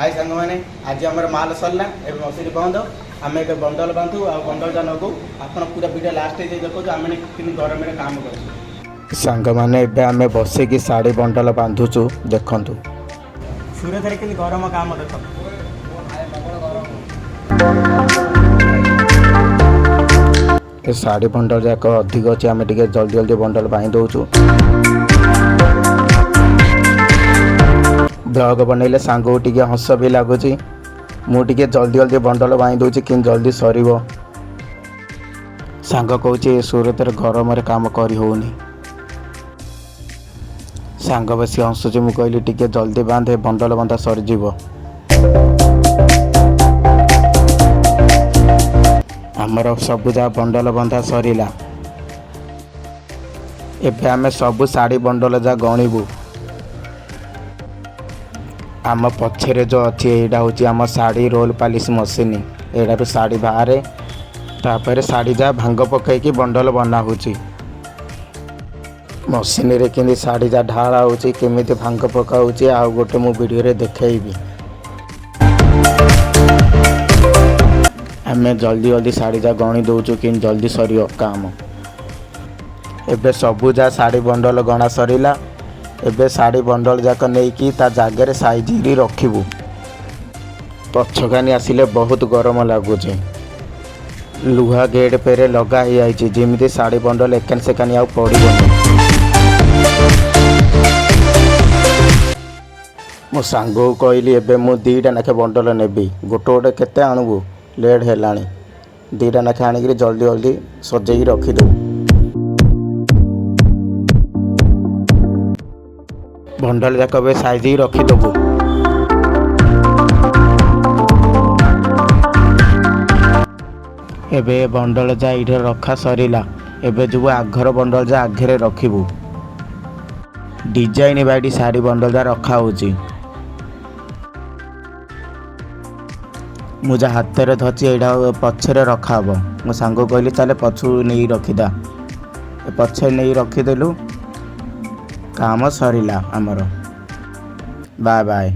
हाय सांग मैंने आज आम माल सरला ए मशीन बंद आम एक बंडल बांधु आ बंडलटा नगौ आप पूरा वीडियो लास्ट देखो आम गरम काम कर सांग मैंने आम बसिकी शाढ़ी बंडल बांधुचु देखु सूरत के गरम काम देख शाढ़ी बंडल जाक अधिक अच्छे आम टे जल्दी जल्दी बंडल बांधि दौचु। ब्लॉग बनइले सांग टे हस भी लगुच मुझे जल्दी जल्दी बंडल बांधि दूची कि जल्दी सर सांग कौच सूरत गरम काम कर होनी सांग बस हसुच मुझे कहली टे जल्दी बांधे बंडल बंधा सरीज आमर सबू जा बंडल बंधा सरला एबे आमे सबू शाढ़ी बंडल जा गणिबू आम पछरे जो अच्छी यहाँ हूँ आम शाढ़ी रोल पालिश मशीन एडारू शाढ़ी बाहर तापर शाढ़ी जा भांग पकईकि बंडल बना हो मशीन रे कि शाढ़ी जा ढाला होमी भांग पका आ गोटे मु वीडियो देखी आम जल्दी जल्दी शाढ़ी जा गणी दौचु कि जल्दी सर काम एबे सबू जा शाढ़ी बंडल गणा सरला एबे शाढ़ी बंडल जाक नहीं ता जगह साइज रखिबू पछकानी आसिले बहुत गरम लगुच लुहा गेट पेरे लगा ही आई जमी शाढ़ी बंडल एकान सेकानी आ पड़ोनी मो सांग को कहली एबे मु दीटा नाखे बंडल नेबी गोटे गोटे केते आणबू लेट है दीटा नाखे आणिक जल्दी जल्दी सजेई रखीदेबू बंडल जाक साइज ही रखीदेबू एबे बंडल जा ये रखा सरला एबे जो आघर बंडल जा आगे रखिबू डिजाइन बाइट शाढ़ी बंडल जा रखा होची मुझे हाथ में धची यहाँ पछरे रखा हे मो सांग कहली चले पछु नहीं रखीदा पछे नहीं रखीदेलु काम सरला आमर बाय बाय।